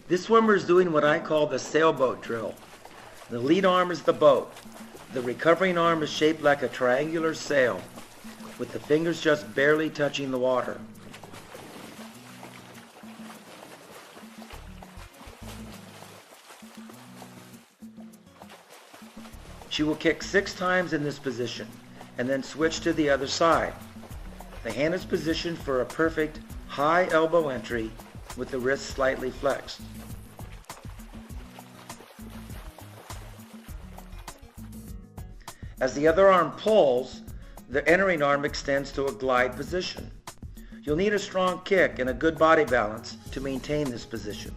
This swimmer is doing what I call the sailboat drill. The lead arm is the boat. The recovering arm is shaped like a triangular sail, with the fingers just barely touching the water. She will kick 6 times in this position and then switch to the other side. The hand is positioned for a perfect high elbow entry with the wrist slightly flexed. As the other arm pulls, the entering arm extends to a glide position. You'll need a strong kick and a good body balance to maintain this position.